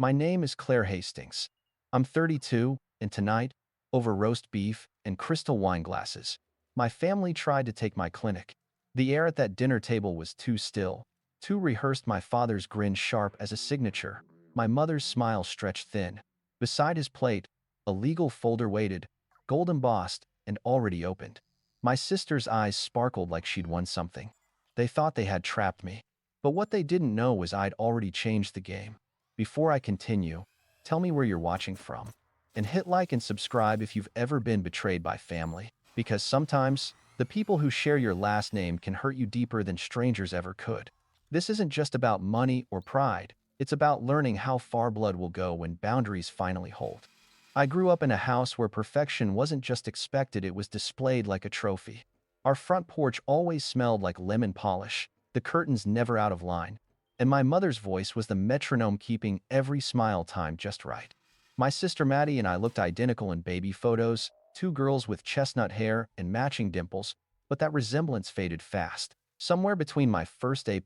My name is Claire Hastings. I'm 32, and tonight, over roast beef and crystal wine glasses, my family tried to take my clinic. The air at that dinner table was too still, too rehearsed, my father's grin sharp as a signature, my mother's smile stretched thin. Beside his plate, a legal folder waited, gold embossed and already opened. My sister's eyes sparkled like she'd won something. They thought they had trapped me. But what they didn't know was I'd already changed the game. Before I continue, tell me where you're watching from. And hit like and subscribe if you've ever been betrayed by family. Because sometimes, the people who share your last name can hurt you deeper than strangers ever could. This isn't just about money or pride. It's about learning how far blood will go when boundaries finally hold. I grew up in a house where perfection wasn't just expected, it was displayed like a trophy. Our front porch always smelled like lemon polish, the curtains never out of line, and my mother's voice was the metronome keeping every smile timed just right. My sister Maddie and I looked identical in baby photos, two girls with chestnut hair and matching dimples, but that resemblance faded fast. Somewhere between my first A+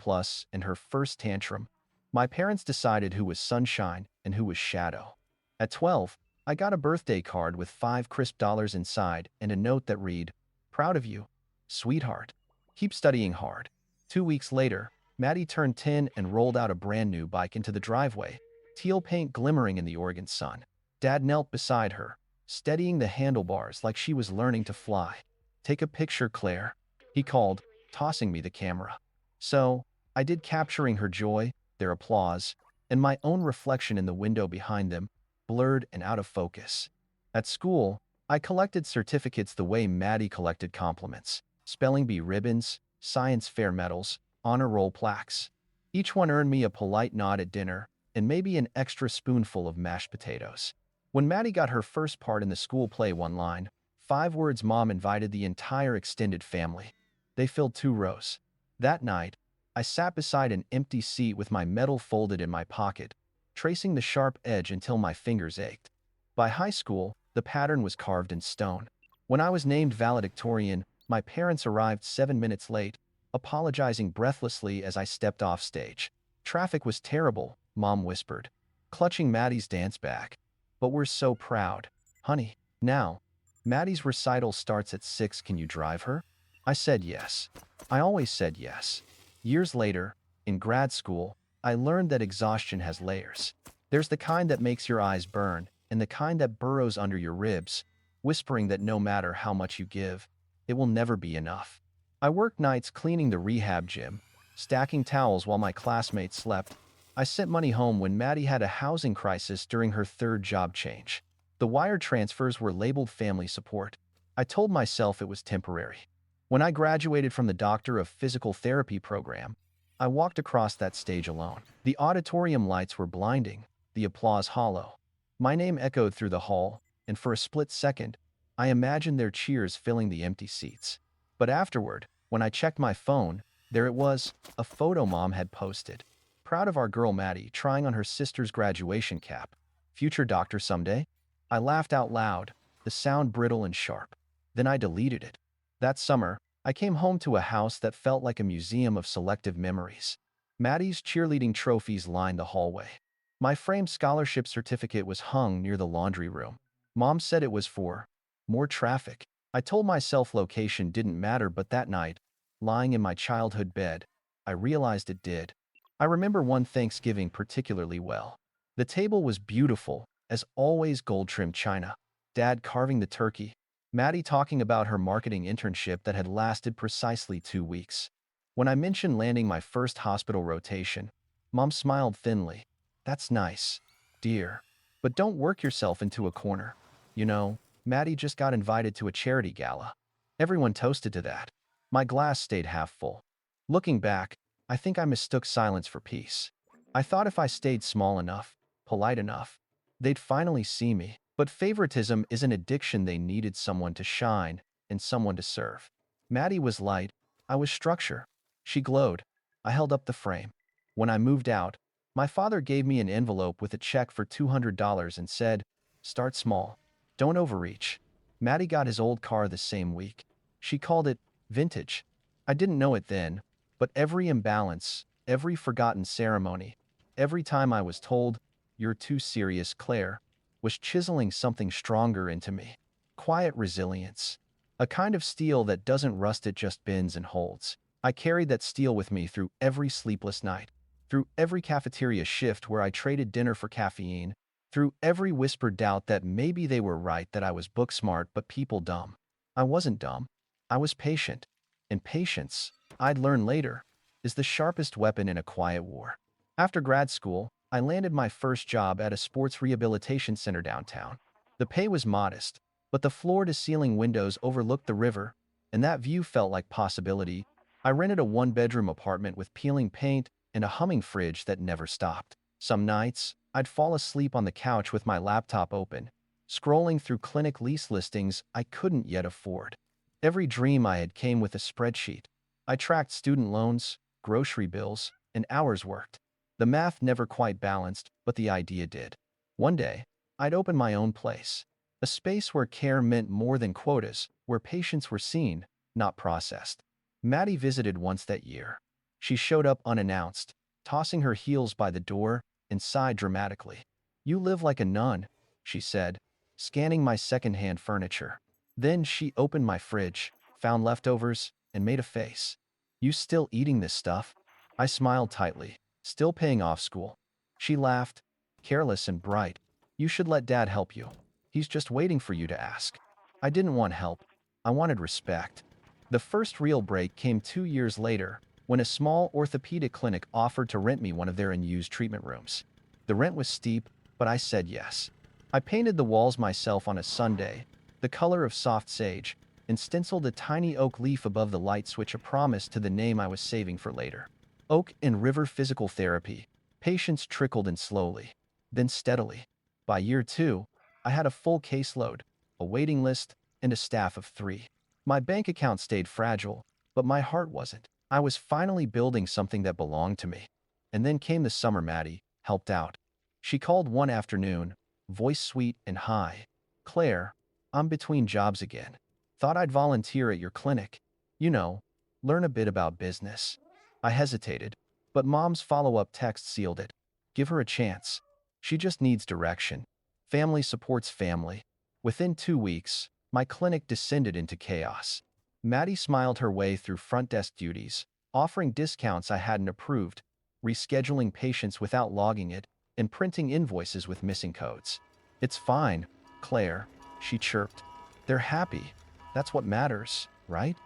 and her first tantrum, my parents decided who was sunshine and who was shadow. At 12, I got a birthday card with $5 crisp inside and a note that read, "Proud of you, sweetheart. Keep studying hard." 2 weeks later, Maddie turned 10 and rolled out a brand new bike into the driveway, teal paint glimmering in the Oregon sun. Dad knelt beside her, steadying the handlebars like she was learning to fly. "Take a picture, Claire," he called, tossing me the camera. So, I did, capturing her joy, their applause, and my own reflection in the window behind them, blurred and out of focus. At school, I collected certificates the way Maddie collected compliments. Spelling bee ribbons, science fair medals, honor roll plaques. Each one earned me a polite nod at dinner, and maybe an extra spoonful of mashed potatoes. When Maddie got her first part in the school play, one line, 5 words, Mom invited the entire extended family. They filled 2 rows. That night, I sat beside an empty seat with my medal folded in my pocket, tracing the sharp edge until my fingers ached. By high school, the pattern was carved in stone. When I was named valedictorian, my parents arrived 7 minutes late, apologizing breathlessly as I stepped off stage. "Traffic was terrible," Mom whispered, clutching Maddie's dance bag. "But we're so proud, honey." Now, Maddie's recital starts at 6. Can you drive her? I said yes. I always said yes. Years later, in grad school, I learned that exhaustion has layers. There's the kind that makes your eyes burn, and the kind that burrows under your ribs, whispering that no matter how much you give, it will never be enough. I worked nights cleaning the rehab gym, stacking towels while my classmates slept. I sent money home when Maddie had a housing crisis during her third job change. The wire transfers were labeled family support. I told myself it was temporary. When I graduated from the Doctor of Physical Therapy program, I walked across that stage alone. The auditorium lights were blinding, the applause hollow. My name echoed through the hall, and for a split second, I imagined their cheers filling the empty seats. But afterward, when I checked my phone, there it was, a photo Mom had posted. "Proud of our girl Maddie trying on her sister's graduation cap. Future doctor someday?" I laughed out loud, the sound brittle and sharp. Then I deleted it. That summer, I came home to a house that felt like a museum of selective memories. Maddie's cheerleading trophies lined the hallway. My framed scholarship certificate was hung near the laundry room. Mom said it was for more traffic. I told myself location didn't matter, but that night, lying in my childhood bed, I realized it did. I remember one Thanksgiving particularly well. The table was beautiful, as always, gold-trimmed china. Dad carving the turkey, Maddie talking about her marketing internship that had lasted precisely 2 weeks. When I mentioned landing my first hospital rotation, Mom smiled thinly. "That's nice, dear. But don't work yourself into a corner. You know, Maddie just got invited to a charity gala." Everyone toasted to that. My glass stayed half full. Looking back, I think I mistook silence for peace. I thought if I stayed small enough, polite enough, they'd finally see me. But favoritism is an addiction. They needed someone to shine and someone to serve. Maddie was light. I was structure. She glowed. I held up the frame. When I moved out, my father gave me an envelope with a check for $200 and said, "Start small. Don't overreach." Maddie got his old car the same week. She called it vintage. I didn't know it then, but every imbalance, every forgotten ceremony, every time I was told, "You're too serious, Claire," was chiseling something stronger into me. Quiet resilience. A kind of steel that doesn't rust, it just bends and holds. I carried that steel with me through every sleepless night, through every cafeteria shift where I traded dinner for caffeine, through every whispered doubt that maybe they were right, that I was book smart but people dumb. I wasn't dumb. I was patient. And patience, I'd learn later, is the sharpest weapon in a quiet war. After grad school, I landed my first job at a sports rehabilitation center downtown. The pay was modest, but the floor-to-ceiling windows overlooked the river, and that view felt like possibility. I rented a one-bedroom apartment with peeling paint and a humming fridge that never stopped. Some nights, I'd fall asleep on the couch with my laptop open, scrolling through clinic lease listings I couldn't yet afford. Every dream I had came with a spreadsheet. I tracked student loans, grocery bills, and hours worked. The math never quite balanced, but the idea did. One day, I'd open my own place. A space where care meant more than quotas, where patients were seen, not processed. Maddie visited once that year. She showed up unannounced, tossing her heels by the door, and sighed dramatically. "You live like a nun," she said, scanning my secondhand furniture. Then she opened my fridge, found leftovers, and made a face. "You still eating this stuff?" I smiled tightly. "Still paying off school." She laughed, careless and bright. "You should let Dad help you. He's just waiting for you to ask." I didn't want help. I wanted respect. The first real break came 2 years later, when a small orthopedic clinic offered to rent me one of their unused treatment rooms. The rent was steep, but I said yes. I painted the walls myself on a Sunday, the color of soft sage, and stenciled a tiny oak leaf above the light switch, a promise to the name I was saving for later. Oak and River Physical Therapy. Patients trickled in slowly, then steadily. By year 2, I had a full caseload, a waiting list, and a staff of 3. My bank account stayed fragile, but my heart wasn't. I was finally building something that belonged to me. And then came the summer Maddie helped out. She called one afternoon, voice sweet and high. "Claire, I'm between jobs again. Thought I'd volunteer at your clinic. You know, learn a bit about business." I hesitated, but Mom's follow-up text sealed it. "Give her a chance. She just needs direction. Family supports family." Within 2 weeks, my clinic descended into chaos. Maddie smiled her way through front desk duties, offering discounts I hadn't approved, rescheduling patients without logging it, and printing invoices with missing codes. "It's fine, Claire," she chirped. "They're happy. That's what matters, right?"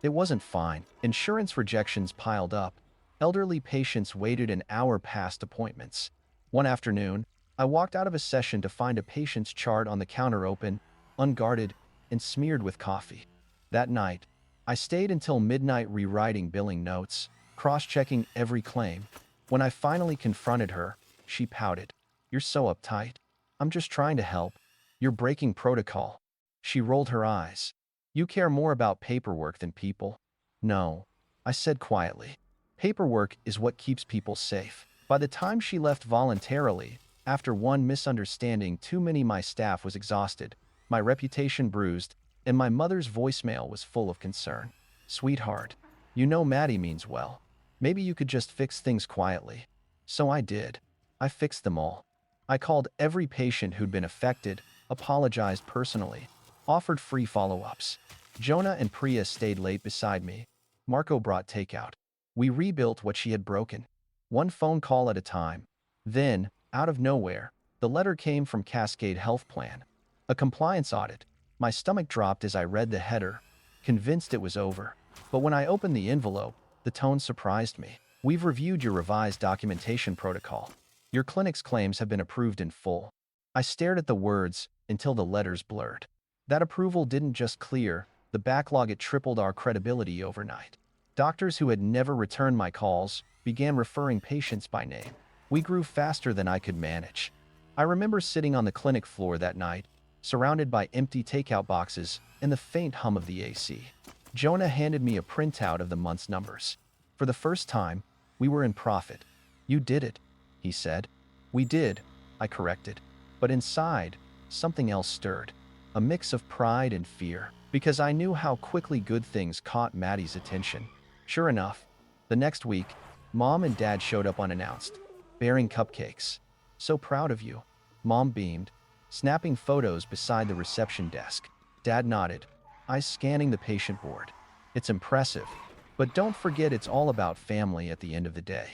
It wasn't fine. Insurance rejections piled up. Elderly patients waited an hour past appointments. One afternoon, I walked out of a session to find a patient's chart on the counter open, unguarded, and smeared with coffee. That night, I stayed until midnight rewriting billing notes, cross-checking every claim. When I finally confronted her, she pouted. "You're so uptight." "I'm just trying to help. You're breaking protocol." She rolled her eyes. "You care more about paperwork than people." "No," I said quietly. "Paperwork is what keeps people safe." By the time she left voluntarily, after one misunderstanding too many, my staff was exhausted, my reputation bruised, and my mother's voicemail was full of concern. "Sweetheart, you know Maddie means well. Maybe you could just fix things quietly." So I did. I fixed them all. I called every patient who'd been affected, apologized personally, offered free follow-ups. Jonah and Priya stayed late beside me. Marco brought takeout. We rebuilt what she had broken, one phone call at a time. Then, out of nowhere, the letter came from Cascade Health Plan. A compliance audit. My stomach dropped as I read the header, convinced it was over. But when I opened the envelope, the tone surprised me. "We've reviewed your revised documentation protocol. Your clinic's claims have been approved in full." I stared at the words until the letters blurred. That approval didn't just clear the backlog, it tripled our credibility overnight. Doctors who had never returned my calls began referring patients by name. We grew faster than I could manage. I remember sitting on the clinic floor that night, surrounded by empty takeout boxes and the faint hum of the AC. Jonah handed me a printout of the month's numbers. For the first time, we were in profit. "You did it," he said. "We did," I corrected. But inside, something else stirred. A mix of pride and fear, because I knew how quickly good things caught Maddie's attention. Sure enough, the next week, Mom and Dad showed up unannounced, bearing cupcakes. So proud of you. Mom beamed, snapping photos beside the reception desk. Dad nodded, eyes scanning the patient board. It's impressive, but don't forget it's all about family at the end of the day.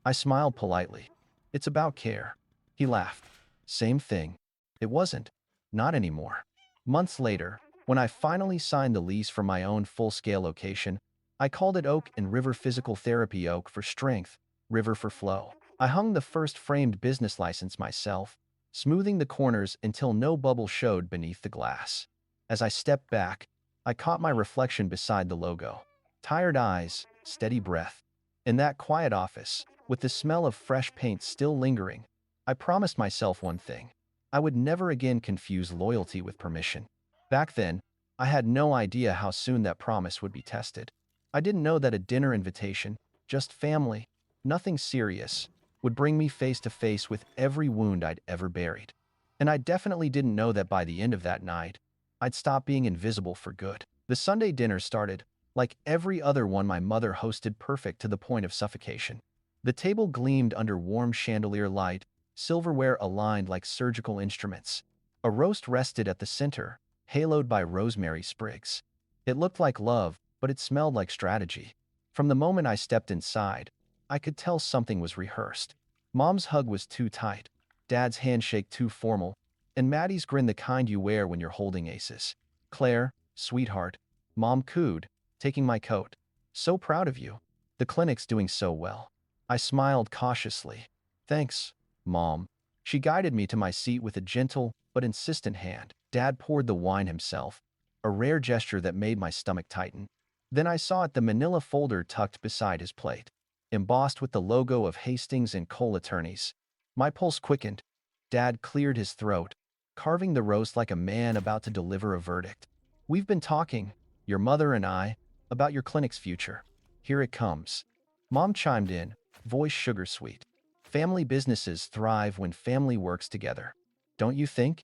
I smiled politely. It's about care. He laughed. Same thing. It wasn't. Not anymore. Months later, when I finally signed the lease for my own full-scale location, I called it Oak and River Physical Therapy. Oak for strength, River for flow. I hung the first framed business license myself, smoothing the corners until no bubble showed beneath the glass. As I stepped back, I caught my reflection beside the logo. Tired eyes, steady breath. In that quiet office, with the smell of fresh paint still lingering, I promised myself one thing. I would never again confuse loyalty with permission. Back then, I had no idea how soon that promise would be tested. I didn't know that a dinner invitation, just family, nothing serious, would bring me face to face with every wound I'd ever buried. And I definitely didn't know that by the end of that night, I'd stop being invisible for good. The Sunday dinner started, like every other one my mother hosted, perfect to the point of suffocation. The table gleamed under warm chandelier light, silverware aligned like surgical instruments. A roast rested at the center, haloed by rosemary sprigs. It looked like love, but it smelled like strategy. From the moment I stepped inside, I could tell something was rehearsed. Mom's hug was too tight, Dad's handshake too formal, and Maddie's grin the kind you wear when you're holding aces. Claire, sweetheart, Mom cooed, taking my coat. So proud of you. The clinic's doing so well. I smiled cautiously. Thanks, Mom. She guided me to my seat with a gentle but insistent hand. Dad poured the wine himself, a rare gesture that made my stomach tighten. Then I saw the manila folder tucked beside his plate, embossed with the logo of Hastings and Cole Attorneys. My pulse quickened. Dad cleared his throat, carving the roast like a man about to deliver a verdict. We've been talking, your mother and I, about your clinic's future. Here it comes. Mom chimed in, voice sugar sweet. Family businesses thrive when family works together. Don't you think?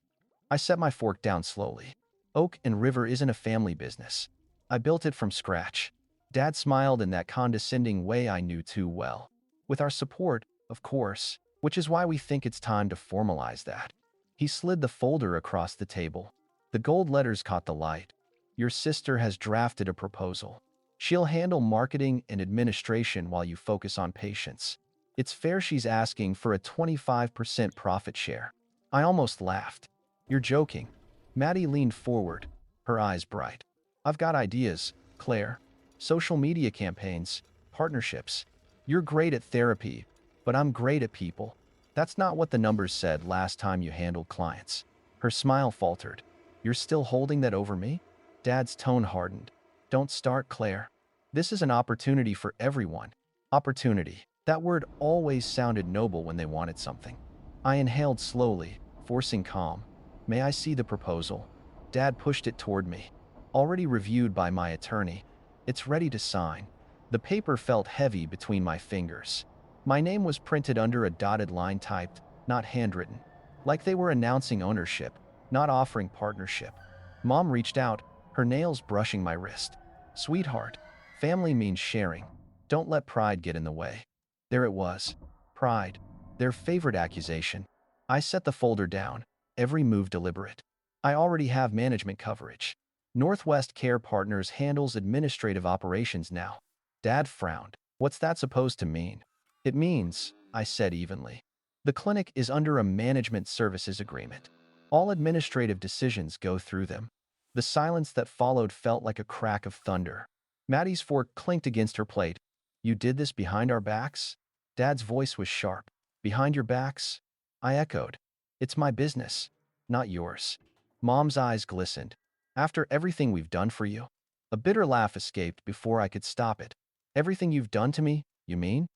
I set my fork down slowly. Oak and River isn't a family business. I built it from scratch. Dad smiled in that condescending way I knew too well. With our support, of course, which is why we think it's time to formalize that. He slid the folder across the table. The gold letters caught the light. Your sister has drafted a proposal. She'll handle marketing and administration while you focus on patients. It's fair she's asking for a 25% profit share. I almost laughed. You're joking. Maddie leaned forward, her eyes bright. I've got ideas, Claire. Social media campaigns, partnerships. You're great at therapy, but I'm great at people. That's not what the numbers said last time you handled clients. Her smile faltered. You're still holding that over me? Dad's tone hardened. Don't start, Claire. This is an opportunity for everyone. Opportunity. That word always sounded noble when they wanted something. I inhaled slowly, forcing calm. May I see the proposal? Dad pushed it toward me. Already reviewed by my attorney. It's ready to sign. The paper felt heavy between my fingers. My name was printed under a dotted line typed, not handwritten. Like they were announcing ownership, not offering partnership. Mom reached out, her nails brushing my wrist. Sweetheart, family means sharing. Don't let pride get in the way. There it was. Pride. Their favorite accusation. I set the folder down, every move deliberate. I already have management coverage. Northwest Care Partners handles administrative operations now. Dad frowned. What's that supposed to mean? It means, I said evenly, the clinic is under a management services agreement. All administrative decisions go through them. The silence that followed felt like a crack of thunder. Maddie's fork clinked against her plate. You did this behind our backs? Dad's voice was sharp. Behind your backs? I echoed. It's my business, not yours. Mom's eyes glistened. After everything we've done for you? A bitter laugh escaped before I could stop it. Everything you've done to me, you mean?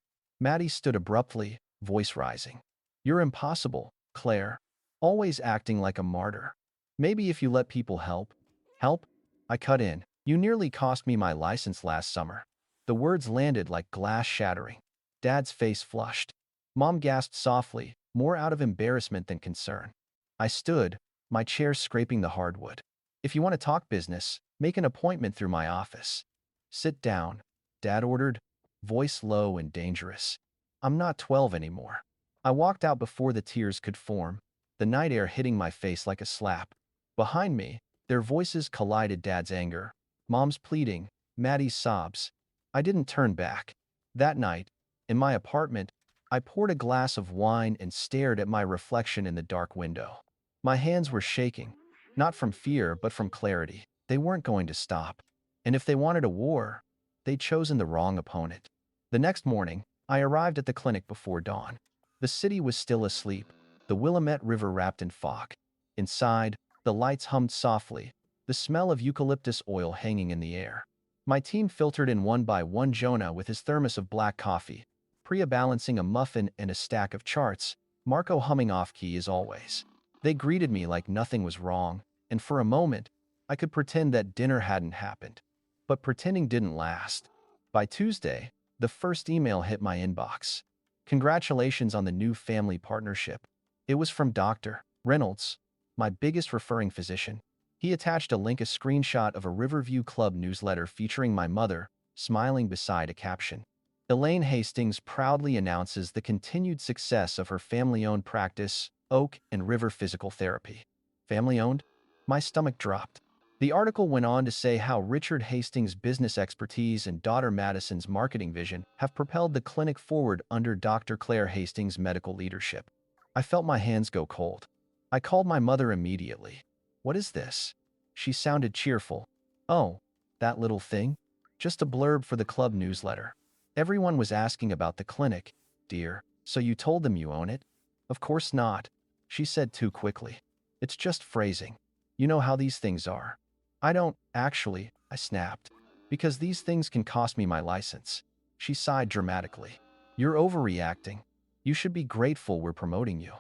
Maddie stood abruptly, voice rising. You're impossible, Claire. Always acting like a martyr. Maybe if you let people help. Help? I cut in. You nearly cost me my license last summer. The words landed like glass shattering. Dad's face flushed. Mom gasped softly, more out of embarrassment than concern. I stood, my chair scraping the hardwood. If you want to talk business, make an appointment through my office. Sit down, Dad ordered, voice low and dangerous. I'm not 12 anymore. I walked out before the tears could form, the night air hitting my face like a slap. Behind me, their voices collided: Dad's anger, Mom's pleading, Maddie's sobs. I didn't turn back. That night, in my apartment, I poured a glass of wine and stared at my reflection in the dark window. My hands were shaking, not from fear but from clarity. They weren't going to stop. And if they wanted a war, they'd chosen the wrong opponent. The next morning, I arrived at the clinic before dawn. The city was still asleep, the Willamette River wrapped in fog. Inside, the lights hummed softly, the smell of eucalyptus oil hanging in the air. My team filtered in one by one: Jonah with his thermos of black coffee, Priya balancing a muffin and a stack of charts, Marco humming off-key as always. They greeted me like nothing was wrong, and for a moment, I could pretend that dinner hadn't happened. But pretending didn't last. By Tuesday, the first email hit my inbox. Congratulations on the new family partnership. It was from Dr. Reynolds, my biggest referring physician. He attached a link, a screenshot of a Riverview Club newsletter featuring my mother, smiling beside a caption. Elaine Hastings proudly announces the continued success of her family-owned practice, Oak and River Physical Therapy. Family-owned? My stomach dropped. The article went on to say how Richard Hastings' business expertise and daughter Madison's marketing vision have propelled the clinic forward under Dr. Claire Hastings' medical leadership. I felt my hands go cold. I called my mother immediately. What is this? She sounded cheerful. Oh, that little thing? Just a blurb for the club newsletter. Everyone was asking about the clinic, dear. So you told them you own it? Of course not, she said too quickly. It's just phrasing. You know how these things are. I don't, actually, I snapped. Because these things can cost me my license. She sighed dramatically. You're overreacting. You should be grateful we're promoting you.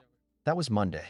That was Monday.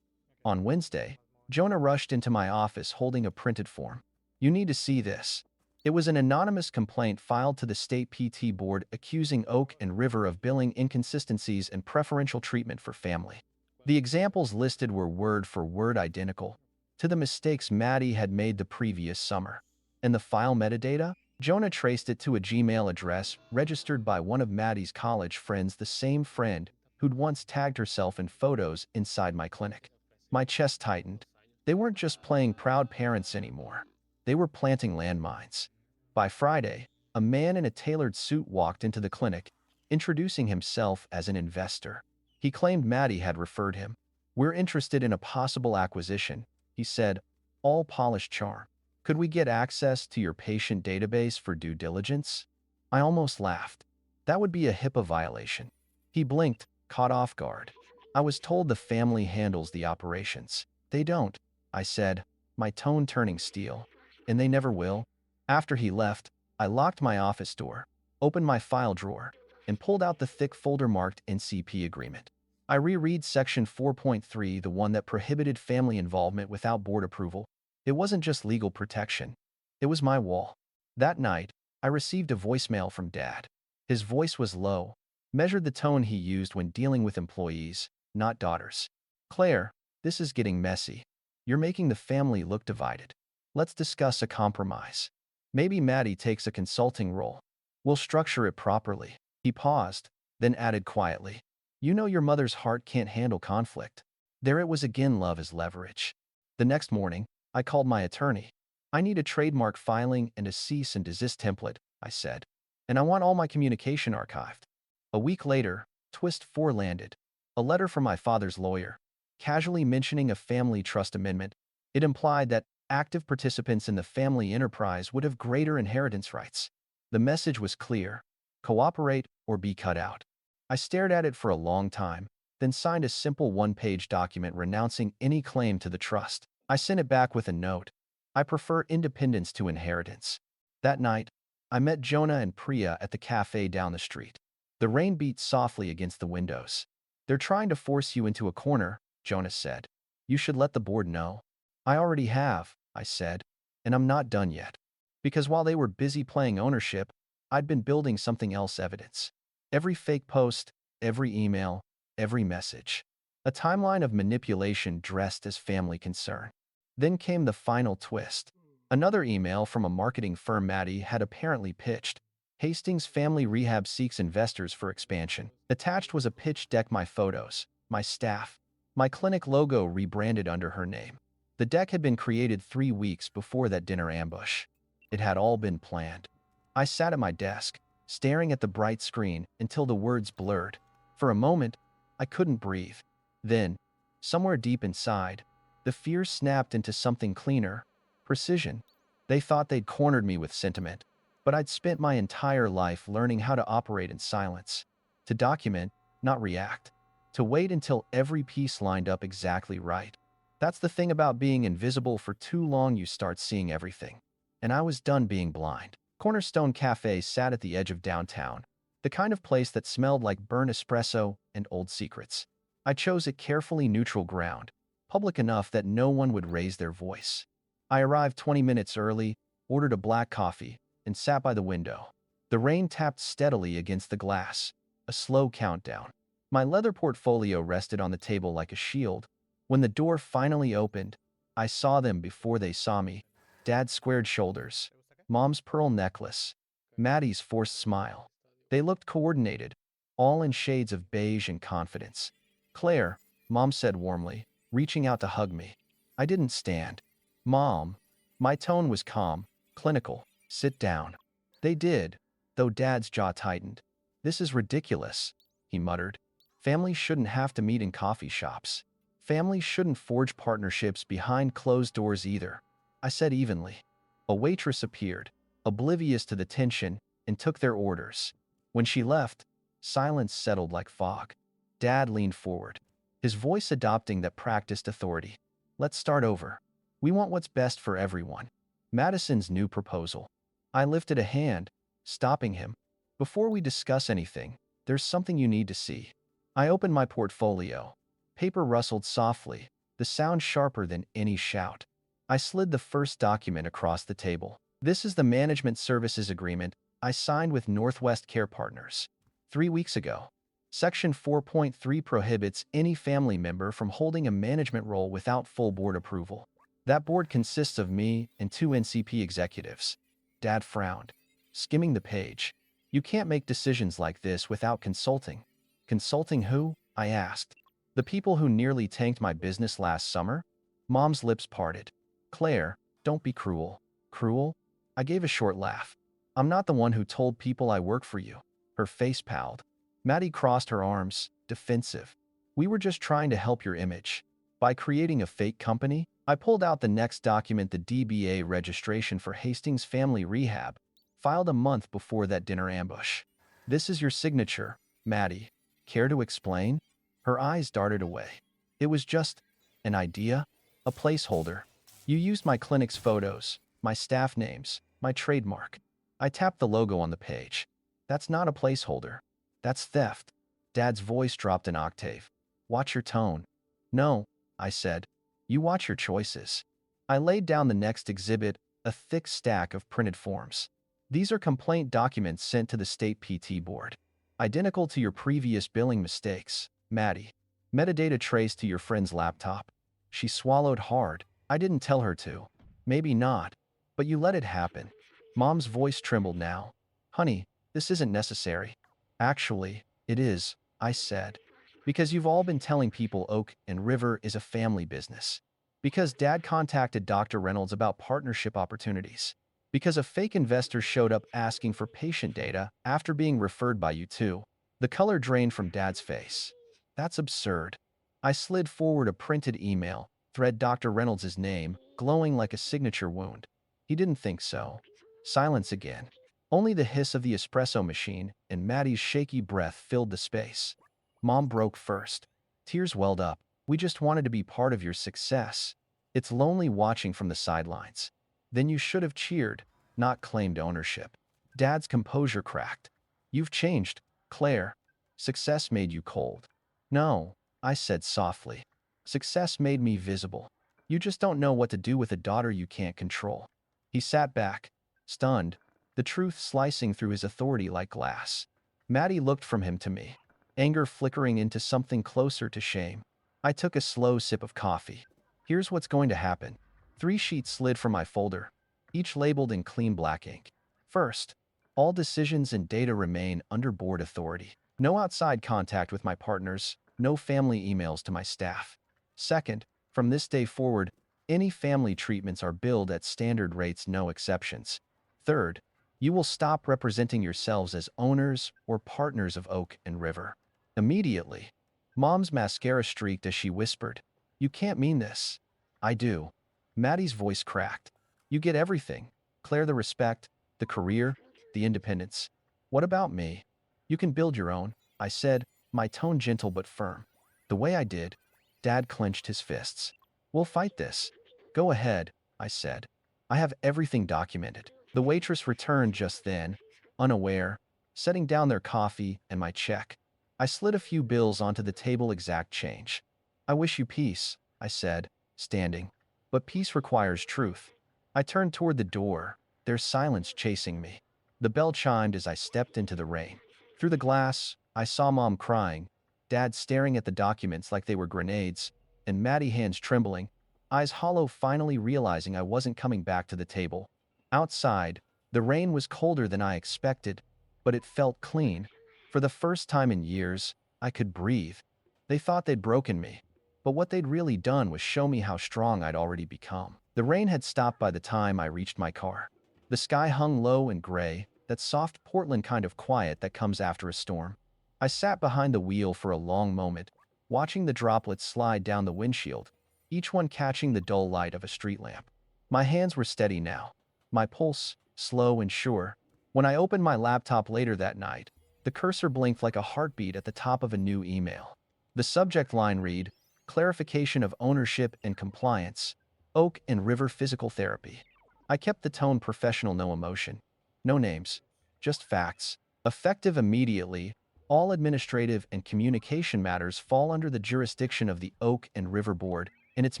On Wednesday, Jonah rushed into my office holding a printed form. You need to see this. It was an anonymous complaint filed to the state PT board accusing Oak and River of billing inconsistencies and preferential treatment for family. The examples listed were word for word identical to the mistakes Maddie had made the previous summer. And the file metadata? Jonah traced it to a Gmail address registered by one of Maddie's college friends, the same friend who'd once tagged herself in photos inside my clinic. My chest tightened. They weren't just playing proud parents anymore. They were planting landmines. By Friday, a man in a tailored suit walked into the clinic, introducing himself as an investor. He claimed Maddie had referred him. We're interested in a possible acquisition, he said, all polished charm. Could we get access to your patient database for due diligence? I almost laughed. That would be a HIPAA violation. He blinked, caught off guard. I was told the family handles the operations. They don't, I said, my tone turning steel. And they never will? After he left, I locked my office door, opened my file drawer, and pulled out the thick folder marked NCP agreement. I reread section 4.3, the one that prohibited family involvement without board approval. It wasn't just legal protection. It was my wall. That night, I received a voicemail from Dad. His voice was low, measured the tone he used when dealing with employees, not daughters. Claire, this is getting messy. You're making the family look divided. Let's discuss a compromise. Maybe Maddie takes a consulting role. We'll structure it properly. He paused, then added quietly. You know your mother's heart can't handle conflict. There it was again, love as leverage. The next morning, I called my attorney. I need a trademark filing and a cease and desist template, I said. And I want all my communication archived. A week later, twist 4 landed. A letter from my father's lawyer, casually mentioning a family trust amendment. It implied that active participants in the family enterprise would have greater inheritance rights. The message was clear: cooperate or be cut out. I stared at it for a long time, then signed a simple 1-page document renouncing any claim to the trust. I sent it back with a note. I prefer independence to inheritance. That night, I met Jonah and Priya at the cafe down the street. The rain beat softly against the windows. They're trying to force you into a corner, Jonah said. You should let the board know. I already have, I said, and I'm not done yet. Because while they were busy playing ownership, I'd been building something else: evidence. Every fake post, every email, every message. A timeline of manipulation dressed as family concern. Then came the final twist. Another email from a marketing firm Maddie had apparently pitched. Hastings Family Rehab seeks investors for expansion. Attached was a pitch deck, my photos, my staff, my clinic logo rebranded under her name. The deck had been created 3 weeks before that dinner ambush. It had all been planned. I sat at my desk, staring at the bright screen until the words blurred. For a moment, I couldn't breathe. Then, somewhere deep inside, the fear snapped into something cleaner: precision. They thought they'd cornered me with sentiment, but I'd spent my entire life learning how to operate in silence, to document, not react, to wait until every piece lined up exactly right. That's the thing about being invisible for too long, you start seeing everything. And I was done being blind. Cornerstone Cafe sat at the edge of downtown, the kind of place that smelled like burnt espresso and old secrets. I chose a carefully neutral ground, public enough that no one would raise their voice. I arrived 20 minutes early, ordered a black coffee, and sat by the window. The rain tapped steadily against the glass, a slow countdown. My leather portfolio rested on the table like a shield. When the door finally opened, I saw them before they saw me. Dad's squared shoulders, Mom's pearl necklace, Maddie's forced smile. They looked coordinated, all in shades of beige and confidence. "Claire," Mom said warmly, reaching out to hug me. I didn't stand. "Mom." My tone was calm, clinical. "Sit down." They did, though Dad's jaw tightened. "This is ridiculous," he muttered. "Families shouldn't have to meet in coffee shops. Families shouldn't forge partnerships behind closed doors either," I said evenly. A waitress appeared, oblivious to the tension, and took their orders. When she left, silence settled like fog. Dad leaned forward, his voice adopting that practiced authority. "Let's start over. We want what's best for everyone." Madison's new proposal. I lifted a hand, stopping him. "Before we discuss anything, there's something you need to see." I opened my portfolio. Paper rustled softly, the sound sharper than any shout. I slid the first document across the table. "This is the management services agreement I signed with Northwest Care Partners 3 weeks ago. Section 4.3 prohibits any family member from holding a management role without full board approval. That board consists of me and 2 NCP executives." Dad frowned, skimming the page. "You can't make decisions like this without consulting." "Consulting who?" I asked. "The people who nearly tanked my business last summer?" Mom's lips parted. "Claire, don't be cruel." "Cruel?" I gave a short laugh. "I'm not the one who told people I work for you." Her face palled. Maddie crossed her arms, defensive. "We were just trying to help your image. By creating a fake company." I pulled out the next document, the DBA registration for Hastings Family Rehab, filed a month before that dinner ambush. "This is your signature, Maddie. Care to explain?" Her eyes darted away. "It was just an idea, a placeholder. You used my clinic's photos, my staff names, my trademark." I tapped the logo on the page. "That's not a placeholder. That's theft." Dad's voice dropped an octave. "Watch your tone." "No," I said. "You watch your choices." I laid down the next exhibit, a thick stack of printed forms. "These are complaint documents sent to the state PT board. Identical to your previous billing mistakes, Maddie. Metadata traced to your friend's laptop." She swallowed hard. "I didn't tell her to." "Maybe not, but you let it happen." Mom's voice trembled now. "Honey, this isn't necessary." "Actually, it is," I said. "Because you've all been telling people Oak and River is a family business. Because Dad contacted Dr. Reynolds about partnership opportunities. Because a fake investor showed up asking for patient data after being referred by you two." The color drained from Dad's face. "That's absurd." I slid forward a printed email, thread Dr. Reynolds' name, glowing like a signature wound. He didn't think so. Silence again. Only the hiss of the espresso machine and Maddie's shaky breath filled the space. Mom broke first. Tears welled up. "We just wanted to be part of your success. It's lonely watching from the sidelines." "Then you should have cheered, not claimed ownership." Dad's composure cracked. "You've changed, Claire. Success made you cold." "No," I said softly. "Success made me visible. You just don't know what to do with a daughter you can't control." He sat back, stunned, the truth slicing through his authority like glass. Maddie looked from him to me, anger flickering into something closer to shame. I took a slow sip of coffee. "Here's what's going to happen." 3 sheets slid from my folder, each labeled in clean black ink. "First, all decisions and data remain under board authority. No outside contact with my partners, No family emails to my staff. Second, from this day forward, any family treatments are billed at standard rates, no exceptions. Third, you will stop representing yourselves as owners or partners of Oak and River. Immediately, Mom's mascara streaked as she whispered, "You can't mean this." "I do." Maddie's voice cracked. "You get everything. Claire, the respect, the career, the independence. What about me? You can build your own," I said, my tone gentle but firm. The way I did, Dad clenched his fists. "We'll fight this." "Go ahead," I said. "I have everything documented." The waitress returned just then, unaware, setting down their coffee and my check. I slid a few bills onto the table, exact change. "I wish you peace," I said, standing. "But peace requires truth." I turned toward the door, their silence chasing me. The bell chimed as I stepped into the rain. Through the glass, I saw Mom crying, Dad staring at the documents like they were grenades, and Maddie, hands trembling, eyes hollow, finally realizing I wasn't coming back to the table. Outside, the rain was colder than I expected, but it felt clean. For the first time in years, I could breathe. They thought they'd broken me, but what they'd really done was show me how strong I'd already become. The rain had stopped by the time I reached my car. The sky hung low and gray, that soft Portland kind of quiet that comes after a storm. I sat behind the wheel for a long moment, watching the droplets slide down the windshield, each one catching the dull light of a street lamp. My hands were steady now, my pulse slow and sure. When I opened my laptop later that night, the cursor blinked like a heartbeat at the top of a new email. The subject line read, "Clarification of ownership and compliance, Oak and River Physical Therapy." I kept the tone professional, no emotion, no names, just facts. Effective immediately, all administrative and communication matters fall under the jurisdiction of the Oak and River Board and its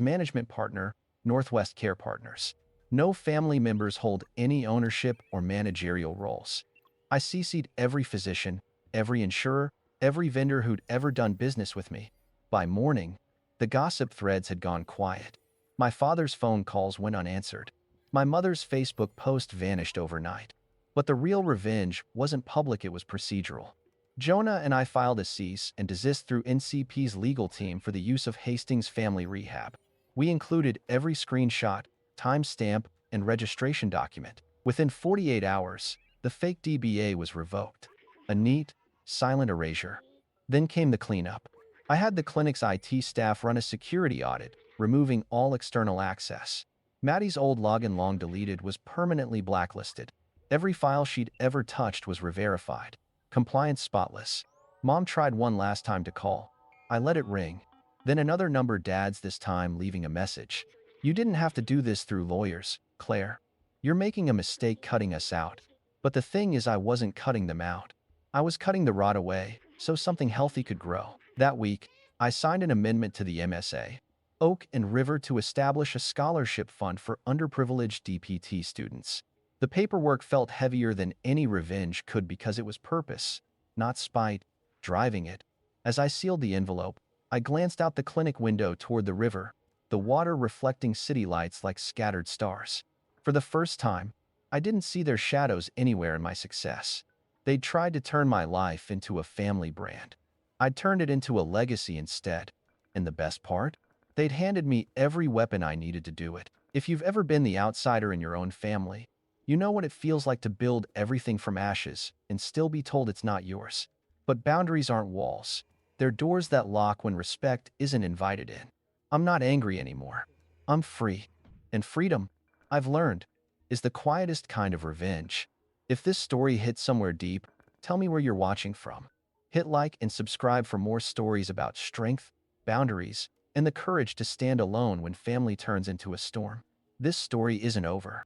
management partner, Northwest Care Partners. No family members hold any ownership or managerial roles. I CC'd every physician, every insurer, every vendor who'd ever done business with me. By morning, the gossip threads had gone quiet. My father's phone calls went unanswered. My mother's Facebook post vanished overnight. But the real revenge wasn't public, it was procedural. Jonah and I filed a cease and desist through NCP's legal team for the use of Hastings Family Rehab. We included every screenshot, timestamp, and registration document. Within 48 hours, the fake DBA was revoked. A neat, silent erasure. Then came the cleanup. I had the clinic's IT staff run a security audit, removing all external access. Maddie's old login, long deleted, was permanently blacklisted. Every file she'd ever touched was re-verified. Compliance spotless. Mom tried one last time to call. I let it ring. Then another number, Dad's this time, leaving a message. "You didn't have to do this through lawyers, Claire. You're making a mistake cutting us out." But the thing is, I wasn't cutting them out. I was cutting the rot away, so something healthy could grow. That week, I signed an amendment to the MSA, Oak and River, to establish a scholarship fund for underprivileged DPT students. The paperwork felt heavier than any revenge could because it was purpose, not spite, driving it. As I sealed the envelope, I glanced out the clinic window toward the river, the water reflecting city lights like scattered stars. For the first time, I didn't see their shadows anywhere in my success. They'd tried to turn my life into a family brand. I'd turned it into a legacy instead. And the best part? They'd handed me every weapon I needed to do it. If you've ever been the outsider in your own family, you know what it feels like to build everything from ashes and still be told it's not yours. But boundaries aren't walls. They're doors that lock when respect isn't invited in. I'm not angry anymore. I'm free. And freedom, I've learned, is the quietest kind of revenge. If this story hit somewhere deep, tell me where you're watching from. Hit like and subscribe for more stories about strength, boundaries, and the courage to stand alone when family turns into a storm. This story isn't over.